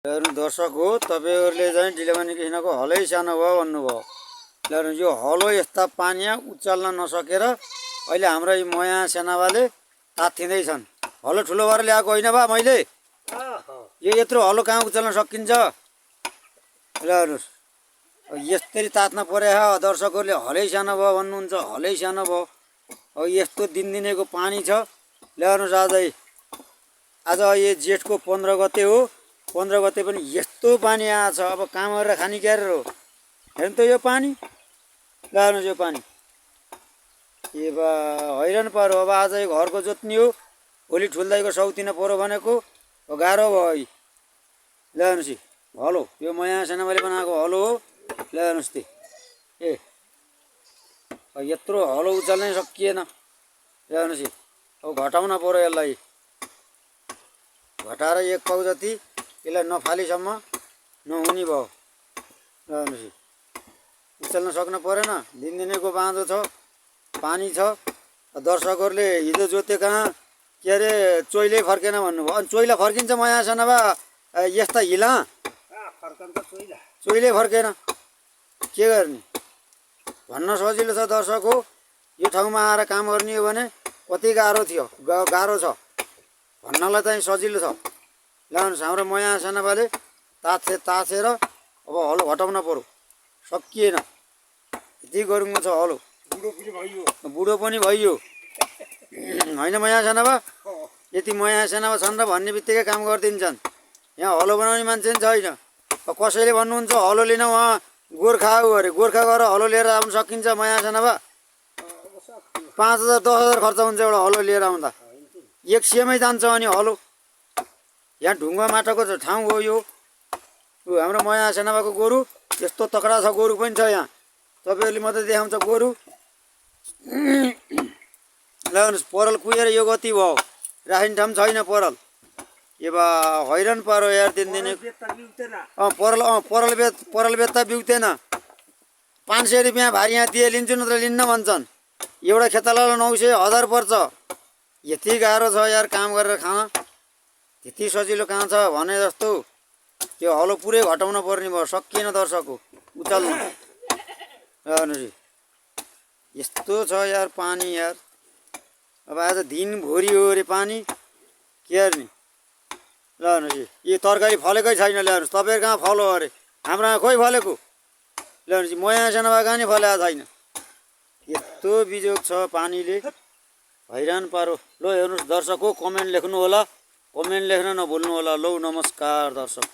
हेर्नु दर्शक हो, तपाईँहरूले चाहिँ डिलेमानी कृष्णको हलै सानो भयो भन्नुभयो। हेर्नु यो हलो यस्ता पानीमा उचाल्न नसकेर अहिले हाम्रो यी मया सेनावाले तात्तिँदैछन्। हलो ठुलो भएर ल्याएको होइन बा मैले, यो यत्रो हलो कहाँ उचाल्न सकिन्छ। ल हेर्नुहोस्, यस्तरी तात्न पर्यो। दर्शकहरूले हलै सानो भयो भन्नुहुन्छ, हलै सानो भयो। अब यस्तो दिनदिनैको पानी छ। ल्याउनुहोस्, आज यो जेठको 15 गते हो। 15 गते पनि यस्तो पानी आएछ। अब काम गरेर खाने क्यारेर हो। हेर्नु त यो पानी, ल्याउनुहोस् यो पानी। ए बा हैरान पारो। अब आज यो घरको जोत्ने हो, भोलि ठुल्दाईको सौतिन पऱ्यो भनेको गाह्रो भयो। ल्याउनुहोस् हलो, यो मया सेनावाले बनाएको हलो हो। ल्याउनुहोस् ती ए यत्रो हलो उचाल्नै सकिएन। ल्याउनुहोस्, अब घटाउन पऱ्यो यसलाई। घटाएर 1 पाउ जति यसलाई नफालीसम्म नहुने भयो। ल्याउनुहोस्, उचाल्न सक्नु परेन। दिनदिनैको बाँधो छ, पानी छ। दर्शकहरूले हिजो जोते कहाँ के अरे चोइलै फर्केन भन्नुभयो। अनि चोइला फर्किन्छ मया सेनाबा यस्ता हिला चोइलै फर्केन, के गर्ने भन्न सजिलो छ। दर्शक हो, यो ठाउँमा आएर काम गर्ने हो भने कति गाह्रो थियो, गाह्रो छ भन्नलाई चाहिँ सजिलो छ। ल्याउनुहोस्, हाम्रो मया सेनाबाले ताछेर अब हलो घटाउन पऱ्यो, सकिएन। यति गरुङ्गो छ हलो, बुढो पनि भइयो होइन मया सेनाबा। यति मया सेनाबा छन् र भन्ने बित्तिकै काम गरिदिन्छन्। यहाँ हलो बनाउने मान्छे पनि छैन। कसैले भन्नुहुन्छ हलो लिन उहाँ गोर्खा हो अरे, गोर्खा गएर हलो लिएर आउनु सकिन्छ मया सेनाबा? 5,000 10,000 खर्च हुन्छ एउटा हलो लिएर आउँदा। 100मै जान्छ अनि हलो। यहाँ ढुङ्गा माटोको ठाउँ हो यो। हाम्रो मया सेनाबाको गोरु यस्तो तकडा छ, गोरु पनि छ यहाँ। तपाईँहरूले मात्रै देखाउँछ गोरु। ल्याउनुहोस्, परल कुहेर यो गति भयो, राखिने ठाउँ छैन परल। ए बा हैरान पारो यार दिनदिनै। परल बेच्दा बिउतेन। 500 रुपियाँ भारी यहाँ दिए लिन्छु नत्र लिन्न भन्छन्। एउटा खेतालालाई 900 1000 पर्छ। यति गाह्रो छ यार काम गरेर खान। त्यति सजिलो कहाँ छ भने जस्तो। त्यो हलो पुरै घटाउन पर्ने भयो, सकिएन दर्शकको उचाल्नु। हेर्नुहोस्, यस्तो छ यार पानी यार। अब आज दिनभरि हो अरे पानी, के गर्ने। ल्याउनुहोस्, यो तरकारी फलेकै छैन। ल्याउनुहोस्, तपाईँहरू कहाँ फलो अरे, हाम्रो खोइ फलेको। ल्याउनुहोस्, मया सेनाबा कहाँ नि फलेको छैन। यस्तो बिजोग छ पानीले, हैरान पारो। ल हेर्नुहोस् दर्शक हो, कमेन्ट लेख्नु होला, कमेन्ट लेख्न नभुल्नु होला। लौ नमस्कार दर्शक।